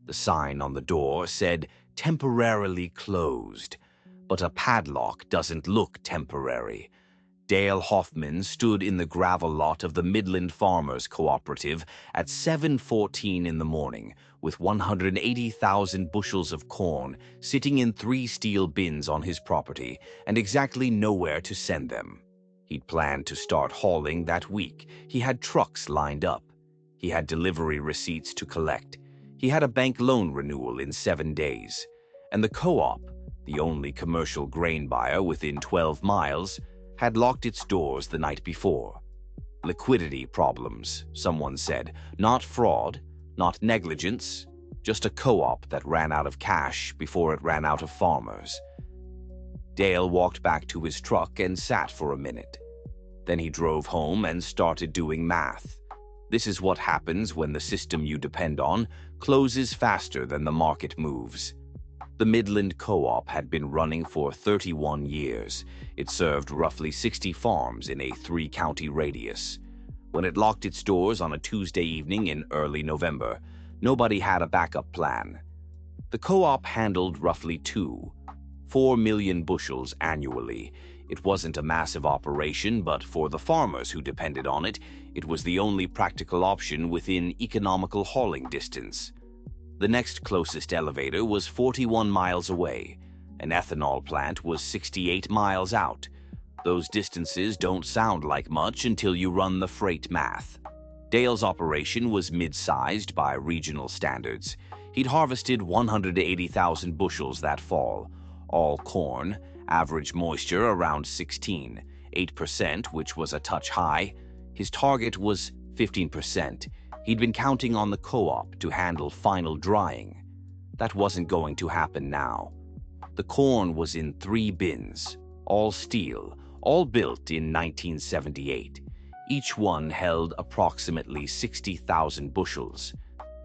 The sign on the door said temporarily closed, but a padlock doesn't look temporary. Dale Hoffman stood in the gravel lot of the Midland Farmers Cooperative at 7:14 in the morning with 180,000 bushels of corn sitting in 3 steel bins on his property and exactly nowhere to send them. He'd planned to start hauling that week. He had trucks lined up. He had delivery receipts to collect. He had a bank loan renewal in 7 days. And the co-op, the only commercial grain buyer within 12 miles, had locked its doors the night before. Liquidity problems, someone said. Not fraud, not negligence, just a co-op that ran out of cash before it ran out of farmers. Dale walked back to his truck and sat for a minute. Then he drove home and started doing math. This is what happens when the system you depend on closes faster than the market moves. The Midland Co-op had been running for 31 years. It served roughly 60 farms in a 3-county radius. When it locked its doors on a Tuesday evening in early November, nobody had a backup plan. The co-op handled roughly 4 million bushels annually. It wasn't a massive operation, but for the farmers who depended on it, it was the only practical option within economical hauling distance. The next closest elevator was 41 miles away. An ethanol plant was 68 miles out. Those distances don't sound like much until you run the freight math. Dale's operation was mid-sized by regional standards. He'd harvested 180,000 bushels that fall, all corn, average moisture around 8%, which was a touch high. His target was 15%. He'd been counting on the co-op to handle final drying. That wasn't going to happen now. The corn was in 3 bins, all steel, all built in 1978. Each one held approximately 60,000 bushels.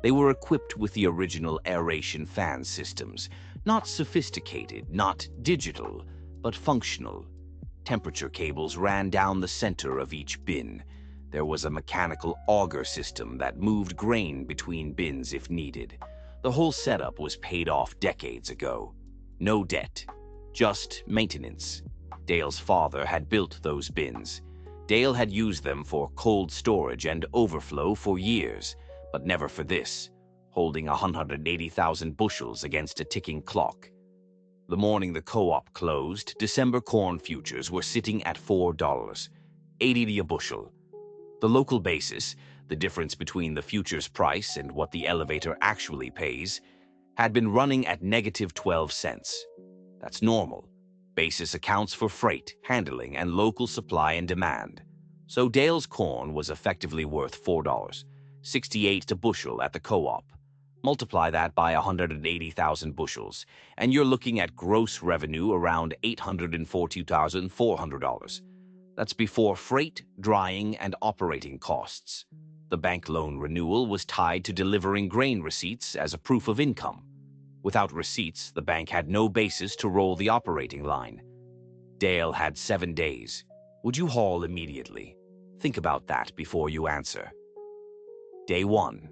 They were equipped with the original aeration fan systems, not sophisticated, not digital, but functional. Temperature cables ran down the center of each bin. There was a mechanical auger system that moved grain between bins if needed. The whole setup was paid off decades ago. No debt, just maintenance. Dale's father had built those bins. Dale had used them for cold storage and overflow for years, but never for this, holding 180,000 bushels against a ticking clock. The morning the co-op closed, December corn futures were sitting at $4.80 a bushel. The local basis, the difference between the futures price and what the elevator actually pays, had been running at negative 12 cents. That's normal. Basis accounts for freight, handling, and local supply and demand. So Dale's corn was effectively worth $4.68 a bushel at the co-op. Multiply that by 180,000 bushels, and you're looking at gross revenue around $842,400. That's before freight, drying, and operating costs. The bank loan renewal was tied to delivering grain receipts as a proof of income. Without receipts, the bank had no basis to roll the operating line. Dale had 7 days. Would you haul immediately? Think about that before you answer. Day 1.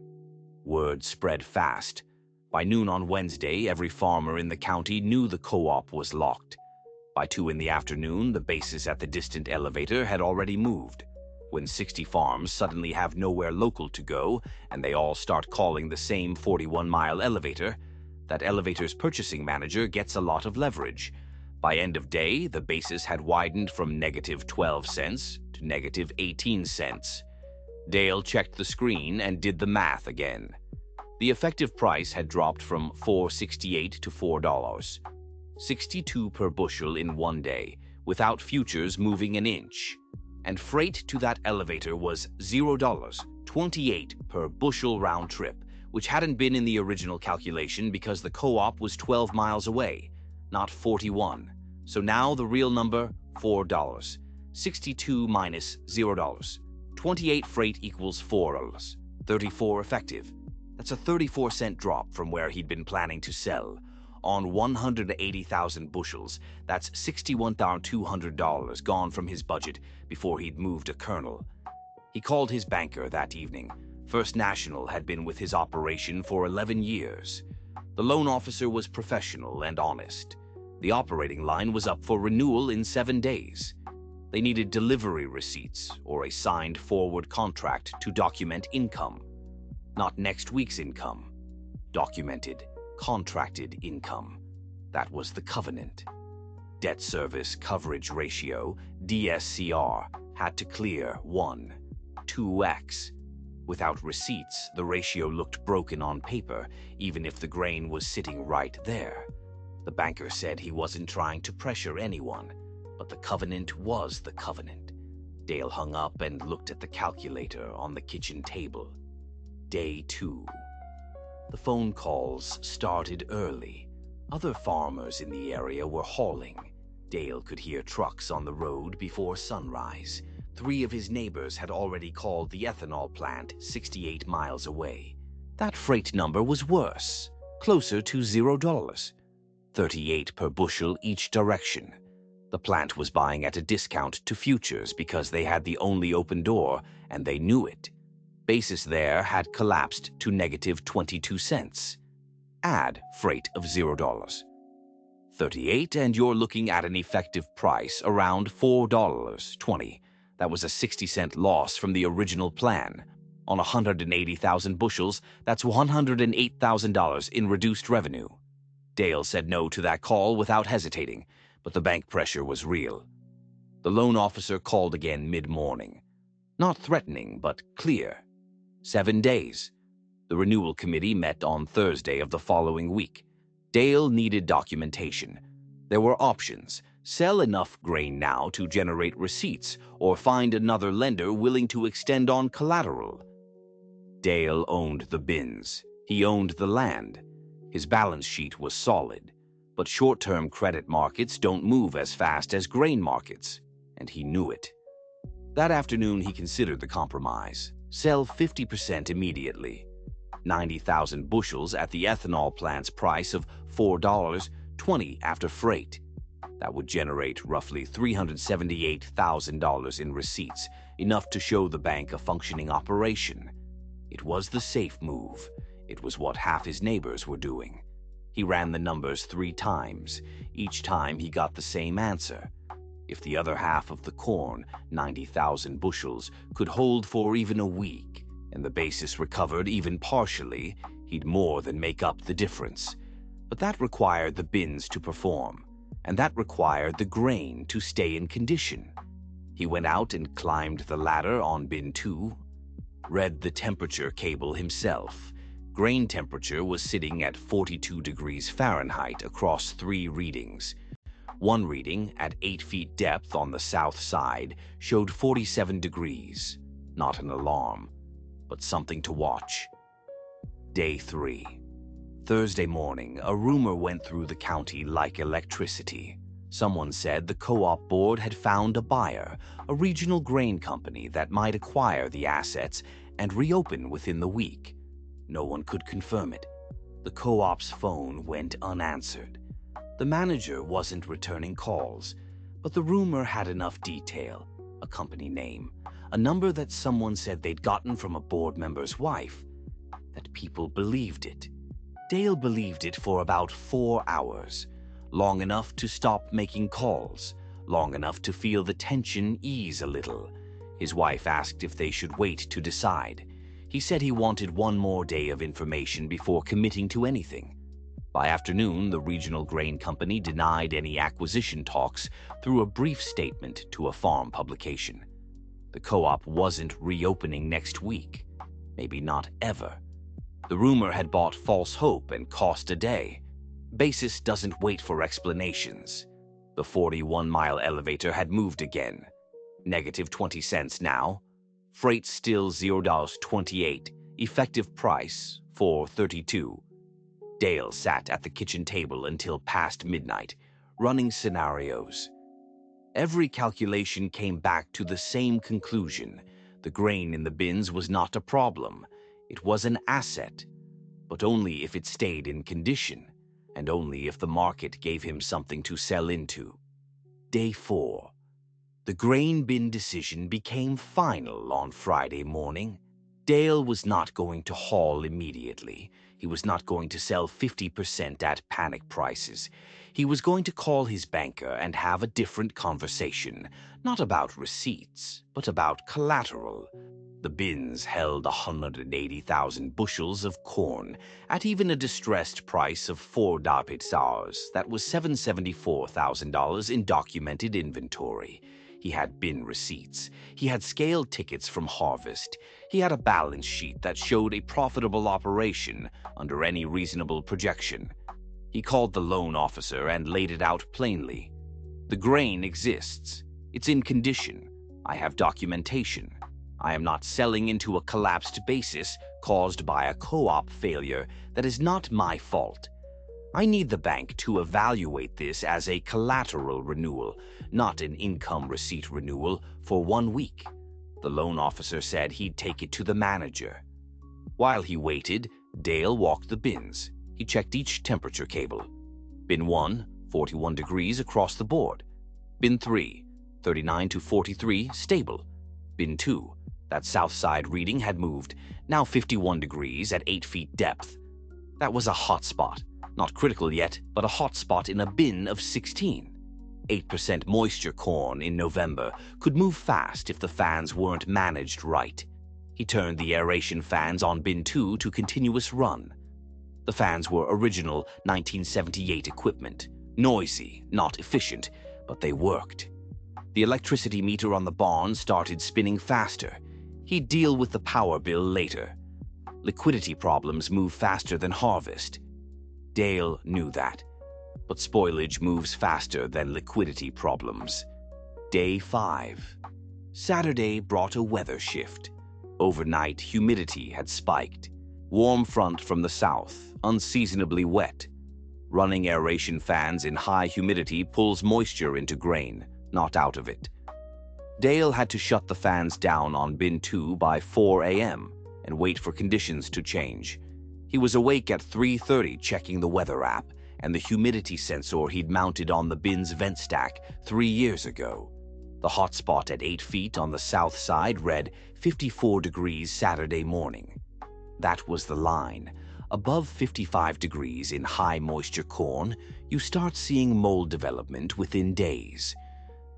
Word spread fast. By noon on Wednesday, every farmer in the county knew the co-op was locked. By 2 in the afternoon, the basis at the distant elevator had already moved. When 60 farms suddenly have nowhere local to go, and they all start calling the same 41-mile elevator, that elevator's purchasing manager gets a lot of leverage. By end of day, the basis had widened from negative 12 cents to negative 18 cents. Dale checked the screen and did the math again. The effective price had dropped from $4.68 to $4. 62 per bushel in 1 day, without futures moving an inch. And freight to that elevator was $0.28 per bushel round trip, which hadn't been in the original calculation because the co-op was 12 miles away, not 41. So now the real number, $4. 62 minus $0. 28 freight equals $4. 34 effective. That's a 34-cent drop from where he'd been planning to sell. On 180,000 bushels, that's $61,200 gone from his budget before he'd moved a kernel. He called his banker that evening. First National had been with his operation for 11 years. The loan officer was professional and honest. The operating line was up for renewal in 7 days. They needed delivery receipts or a signed forward contract to document income. Not next week's income. Documented, contracted income. That was the covenant. Debt service coverage ratio, DSCR, had to clear 2x. Without receipts, the ratio looked broken on paper, even if the grain was sitting right there. The banker said he wasn't trying to pressure anyone, but the covenant was the covenant. Dale hung up and looked at the calculator on the kitchen table. Day 2. The phone calls started early. Other farmers in the area were hauling. Dale could hear trucks on the road before sunrise. 3 of his neighbors had already called the ethanol plant 68 miles away. That freight number was worse, closer to $0. 38 per bushel each direction. The plant was buying at a discount to futures because they had the only open door, and they knew it. Basis there had collapsed to negative 22 cents. Add freight of $0. 38, and you're looking at an effective price around $4.20. That was a 60-cent loss from the original plan. On 180,000 bushels, that's $108,000 in reduced revenue. Dale said no to that call without hesitating, but the bank pressure was real. The loan officer called again mid-morning. Not threatening, but clear. 7 days. The renewal committee met on Thursday of the following week. Dale needed documentation. There were options. Sell enough grain now to generate receipts, or find another lender willing to extend on collateral. Dale owned the bins. He owned the land. His balance sheet was solid. But short-term credit markets don't move as fast as grain markets, and he knew it. That afternoon, he considered the compromise. Sell 50% immediately. 90,000 bushels at the ethanol plant's price of $4.20 after freight. That would generate roughly $378,000 in receipts, enough to show the bank a functioning operation. It was the safe move. It was what half his neighbors were doing. He ran the numbers 3 times. Each time he got the same answer. If the other half of the corn, 90,000 bushels, could hold for even a week, and the basis recovered even partially, he'd more than make up the difference. But that required the bins to perform, and that required the grain to stay in condition. He went out and climbed the ladder on bin 2, read the temperature cable himself. Grain temperature was sitting at 42 degrees Fahrenheit across 3 readings. One reading, at 8 feet depth on the south side, showed 47 degrees. Not an alarm, but something to watch. Day 3. Thursday morning, a rumor went through the county like electricity. Someone said the co-op board had found a buyer, a regional grain company that might acquire the assets and reopen within the week. No one could confirm it. The co-op's phone went unanswered. The manager wasn't returning calls, but the rumor had enough detail, a company name, a number that someone said they'd gotten from a board member's wife, that people believed it. Dale believed it for about 4 hours, long enough to stop making calls, long enough to feel the tension ease a little. His wife asked if they should wait to decide. He said he wanted 1 more day of information before committing to anything. By afternoon, the regional grain company denied any acquisition talks through a brief statement to a farm publication. The co-op wasn't reopening next week, maybe not ever. The rumor had bought false hope and cost a day. Basis doesn't wait for explanations. The 41-mile elevator had moved again. Negative 20 cents now. Freight still $0.28. Effective price $4.32. Dale sat at the kitchen table until past midnight, running scenarios. Every calculation came back to the same conclusion. The grain in the bins was not a problem. It was an asset, but only if it stayed in condition, and only if the market gave him something to sell into. Day 4. The grain bin decision became final on Friday morning. Dale was not going to haul immediately. He was not going to sell 50% at panic prices. He was going to call his banker and have a different conversation, not about receipts, but about collateral. The bins held 180,000 bushels of corn at even a distressed price of $4. That was $774,000 in documented inventory. He had bin receipts. He had scaled tickets from harvest. He had a balance sheet that showed a profitable operation under any reasonable projection. He called the loan officer and laid it out plainly. The grain exists. It's in condition. I have documentation. I am not selling into a collapsed basis caused by a co-op failure that is not my fault. I need the bank to evaluate this as a collateral renewal, not an income receipt renewal, for 1 week. The loan officer said he'd take it to the manager. While he waited, Dale walked the bins. He checked each temperature cable. Bin 1, 41 degrees across the board. Bin 3, 39 to 43, stable. Bin 2, that south side reading had moved, now 51 degrees at 8 feet depth. That was a hot spot. Not critical yet, but a hot spot in a bin of 16. 8% moisture corn in November could move fast if the fans weren't managed right. He turned the aeration fans on bin 2 to continuous run. The fans were original 1978 equipment. Noisy, not efficient, but they worked. The electricity meter on the barn started spinning faster. He'd deal with the power bill later. Liquidity problems move faster than harvest. Dale knew that. But spoilage moves faster than liquidity problems. Day 5. Saturday brought a weather shift. Overnight, humidity had spiked. Warm front from the south, unseasonably wet. Running aeration fans in high humidity pulls moisture into grain, not out of it. Dale had to shut the fans down on bin 2 by 4 a.m. and wait for conditions to change. He was awake at 3:30 checking the weather app and the humidity sensor he'd mounted on the bin's vent stack 3 years ago. The hotspot at 8 feet on the south side read 54 degrees Saturday morning. That was the line. Above 55 degrees in high moisture corn, you start seeing mold development within days.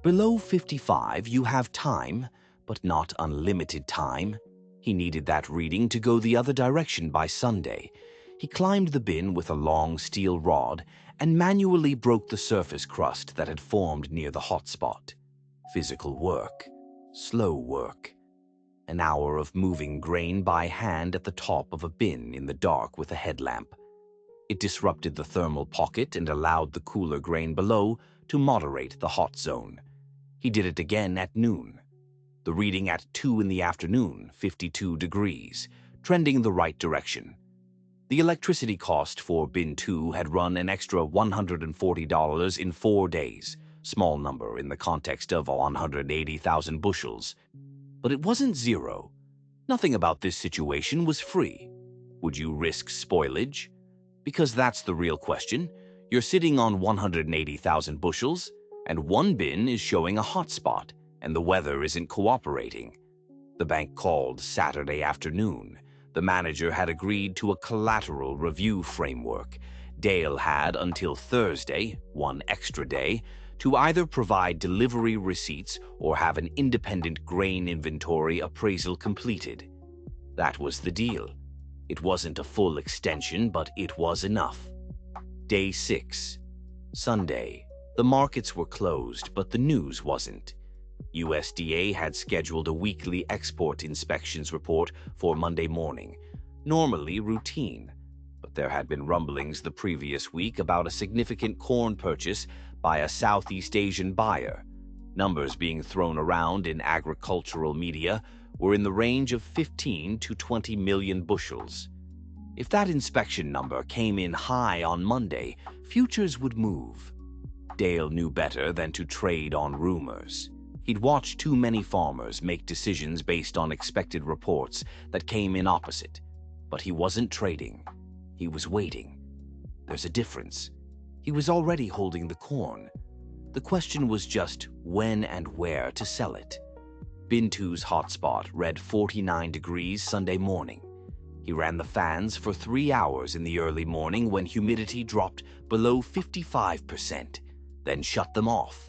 Below 55, you have time, but not unlimited time. He needed that reading to go the other direction by Sunday. He climbed the bin with a long steel rod and manually broke the surface crust that had formed near the hotspot. Physical work. Slow work. An hour of moving grain by hand at the top of a bin in the dark with a headlamp. It disrupted the thermal pocket and allowed the cooler grain below to moderate the hot zone. He did it again at noon. The reading at 2 in the afternoon, 52 degrees, trending the right direction. The electricity cost for bin 2 had run an extra $140 in 4 days, small number in the context of 180,000 bushels. But it wasn't zero. Nothing about this situation was free. Would you risk spoilage? Because that's the real question. You're sitting on 180,000 bushels, and one bin is showing a hot spot, and the weather isn't cooperating. The bank called Saturday afternoon. The manager had agreed to a collateral review framework. Dale had until Thursday, 1 extra day, to either provide delivery receipts or have an independent grain inventory appraisal completed. That was the deal. It wasn't a full extension, but it was enough. Day 6. Sunday. The markets were closed, but the news wasn't. USDA had scheduled a weekly export inspections report for Monday morning, normally routine, but there had been rumblings the previous week about a significant corn purchase by a Southeast Asian buyer. Numbers being thrown around in agricultural media were in the range of 15 to 20 million bushels. If that inspection number came in high on Monday, futures would move. Dale knew better than to trade on rumors. He'd watched too many farmers make decisions based on expected reports that came in opposite. But he wasn't trading. He was waiting. There's a difference. He was already holding the corn. The question was just when and where to sell it. Bin 2's hotspot read 49 degrees Sunday morning. He ran the fans for 3 hours in the early morning when humidity dropped below 55%, then shut them off.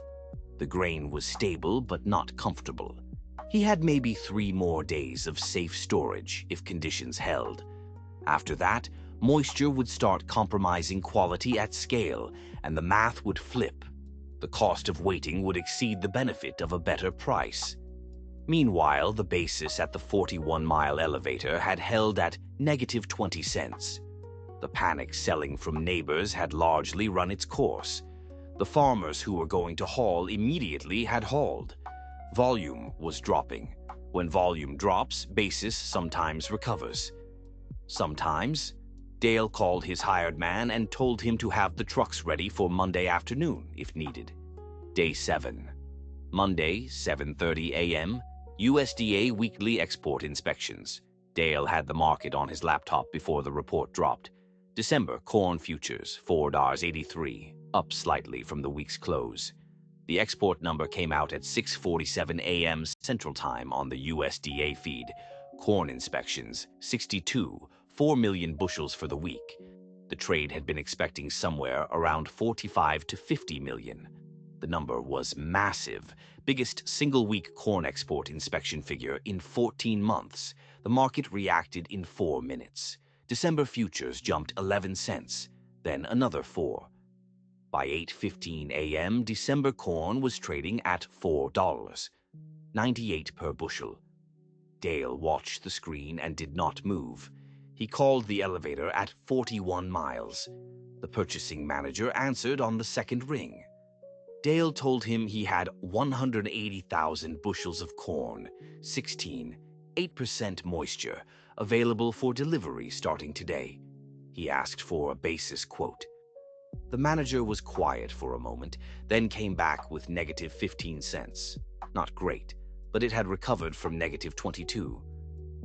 The grain was stable but not comfortable. He had maybe 3 more days of safe storage if conditions held. After that, moisture would start compromising quality at scale, and the math would flip. The cost of waiting would exceed the benefit of a better price. Meanwhile, the basis at the 41-mile elevator had held at negative 20 cents. The panic selling from neighbors had largely run its course. The farmers who were going to haul immediately had hauled. Volume was dropping. When volume drops, basis sometimes recovers. Sometimes, Dale called his hired man and told him to have the trucks ready for Monday afternoon if needed. Day 7. Monday, 7:30 a.m., USDA weekly export inspections. Dale had the market on his laptop before the report dropped. December corn futures, $4.83, up slightly from the week's close. The export number came out at 6:47 a.m. Central Time on the USDA feed. Corn inspections, 62, 4 million bushels for the week. The trade had been expecting somewhere around 45 to 50 million. The number was massive, biggest single-week corn export inspection figure in 14 months. The market reacted in 4 minutes. December futures jumped 11 cents, then another 4. By 8:15 a.m., December corn was trading at $4.98 per bushel. Dale watched the screen and did not move. He called the elevator at 41 miles. The purchasing manager answered on the second ring. Dale told him he had 180,000 bushels of corn, 8% moisture, available for delivery starting today. He asked for a basis quote. The manager was quiet for a moment, then came back with negative 15 cents. Not great, but it had recovered from negative 22.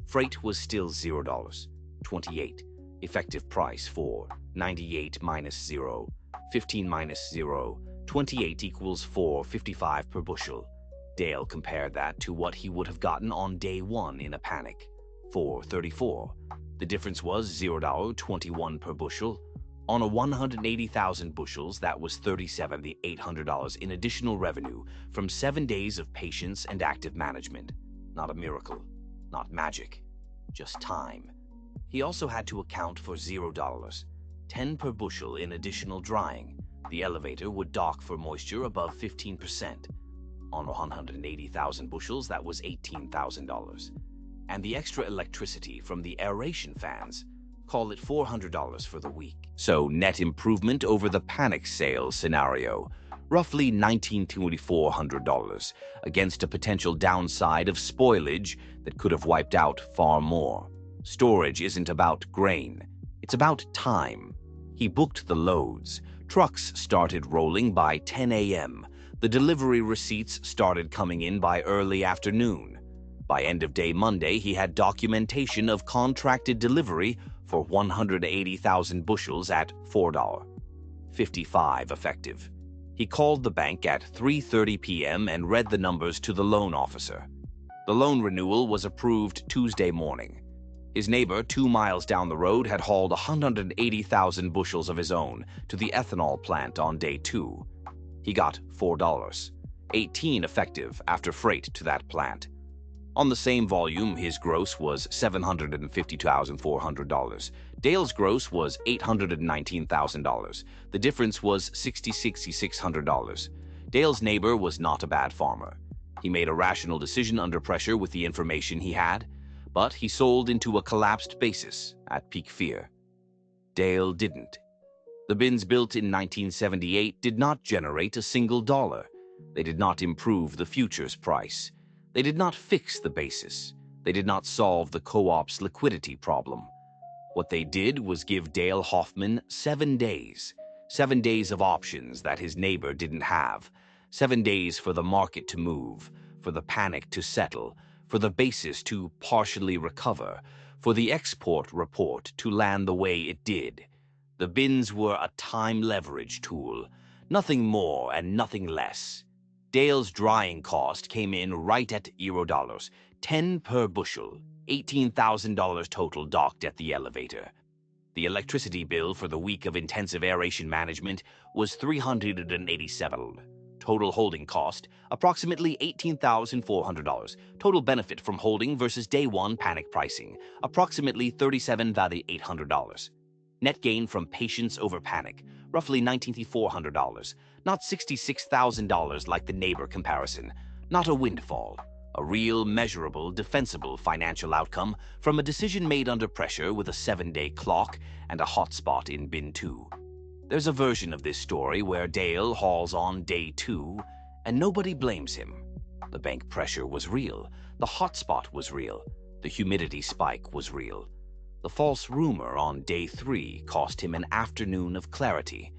Freight was still $0.28. Effective price for 98 minus 0, 15 minus 0, 28 equals $4.55 per bushel. Dale compared that to what he would have gotten on day 1 in a panic, $4.34. The difference was $0.21 per bushel. On a 180,000 bushels, that was $37,800 in additional revenue from 7 days of patience and active management. Not a miracle, not magic, just time. He also had to account for $0, 10 per bushel in additional drying. The elevator would dock for moisture above 15%. On 180,000 bushels, that was $18,000. And the extra electricity from the aeration fans, call it $400 for the week. So net improvement over the panic sales scenario, roughly $1,900 against a potential downside of spoilage that could have wiped out far more. Storage isn't about grain, it's about time. He booked the loads. Trucks started rolling by 10 a.m. The delivery receipts started coming in by early afternoon. By end of day Monday, he had documentation of contracted delivery for 180,000 bushels at $4.55 effective. He called the bank at 3:30 p.m. and read the numbers to the loan officer. The loan renewal was approved Tuesday morning. His neighbor 2 miles down the road had hauled 180,000 bushels of his own to the ethanol plant on day 2. He got $4.18 effective after freight to that plant. On the same volume, his gross was $752,400. Dale's gross was $819,000. The difference was $6,600. Dale's neighbor was not a bad farmer. He made a rational decision under pressure with the information he had, but he sold into a collapsed basis at peak fear. Dale didn't. The bins built in 1978 did not generate a single dollar. They did not improve the futures price. They did not fix the basis. They did not solve the co-op's liquidity problem. What they did was give Dale Hoffman 7 days. 7 days of options that his neighbor didn't have. 7 days for the market to move, for the panic to settle, for the basis to partially recover, for the export report to land the way it did. The bins were a time leverage tool, nothing more and nothing less. Dale's drying cost came in right at $0, 10 per bushel, $18,000 total docked at the elevator. The electricity bill for the week of intensive aeration management was $387. Total holding cost, approximately $18,400. Total benefit from holding versus day one panic pricing, approximately $37,800. Net gain from patience over panic, roughly $19,400. Not $66,000 like the neighbor comparison. Not a windfall. A real, measurable, defensible financial outcome from a decision made under pressure with a 7-day clock and a hotspot in bin 2. There's a version of this story where Dale hauls on day 2 and nobody blames him. The bank pressure was real. The hotspot was real. The humidity spike was real. The false rumor on day 3 cost him an afternoon of clarity.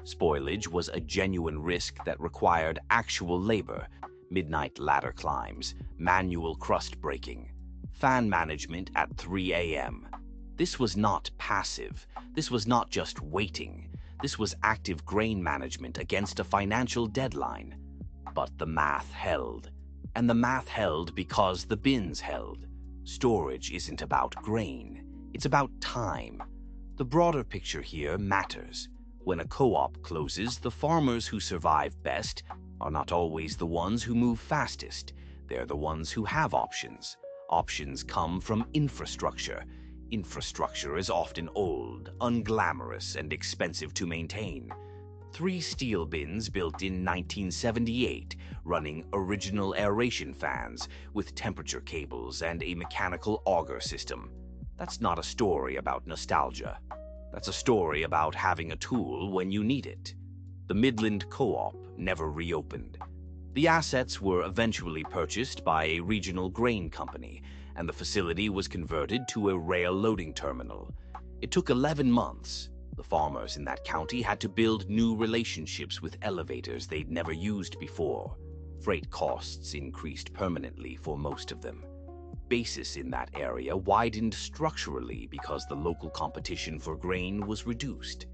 Spoilage was a genuine risk that required actual labor. Midnight ladder climbs, manual crust breaking, fan management at 3 a.m. This was not passive. This was not just waiting. This was active grain management against a financial deadline. But the math held. And the math held because the bins held. Storage isn't about grain. It's about time. The broader picture here matters. When a co-op closes, the farmers who survive best are not always the ones who move fastest. They're the ones who have options. Options come from infrastructure. Infrastructure is often old, unglamorous, and expensive to maintain. 3 steel bins built in 1978, running original aeration fans with temperature cables and a mechanical auger system. That's not a story about nostalgia. That's a story about having a tool when you need it. The Midland Co-op never reopened. The assets were eventually purchased by a regional grain company, and the facility was converted to a rail loading terminal. It took 11 months. The farmers in that county had to build new relationships with elevators they'd never used before. Freight costs increased permanently for most of them. Basis in that area widened structurally because the local competition for grain was reduced.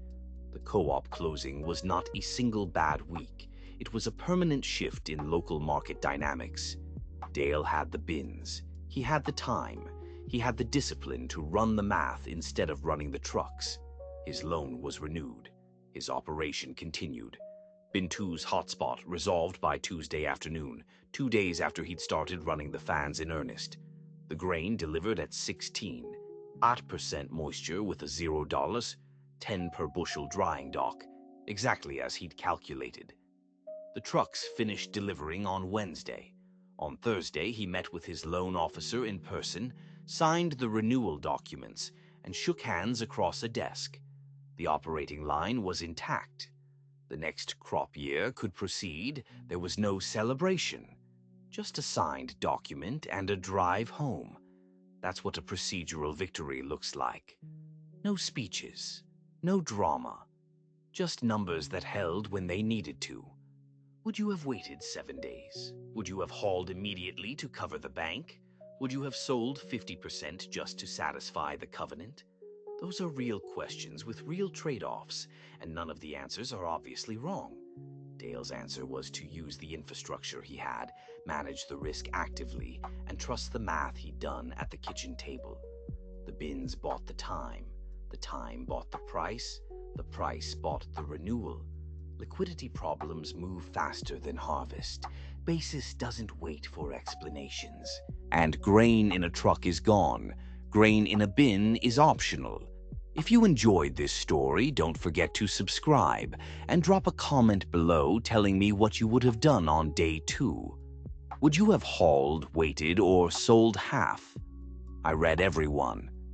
The co-op closing was not a single bad week. It was a permanent shift in local market dynamics. Dale had the bins. He had the time. He had the discipline to run the math instead of running the trucks. His loan was renewed. His operation continued. Bin 2's hotspot resolved by Tuesday afternoon, 2 days after he'd started running the fans in earnest. The grain delivered at 16, 8% moisture with a $0, 10 per bushel drying dock, exactly as he'd calculated. The trucks finished delivering on Wednesday. On Thursday, he met with his loan officer in person, signed the renewal documents, and shook hands across a desk. The operating line was intact. The next crop year could proceed. There was no celebration. Just a signed document and a drive home. That's what a procedural victory looks like. No speeches, no drama, just numbers that held when they needed to. Would you have waited 7 days? Would you have hauled immediately to cover the bank? Would you have sold 50% just to satisfy the covenant? Those are real questions with real trade-offs, and none of the answers are obviously wrong. Dale's answer was to use the infrastructure he had, manage the risk actively, and trust the math he'd done at the kitchen table. The bins bought the time bought the price bought the renewal. Liquidity problems move faster than harvest. Basis doesn't wait for explanations. And grain in a truck is gone. Grain in a bin is optional. If you enjoyed this story, don't forget to subscribe and drop a comment below telling me what you would have done on day 2. Would you have hauled, waited, or sold half? I read every one.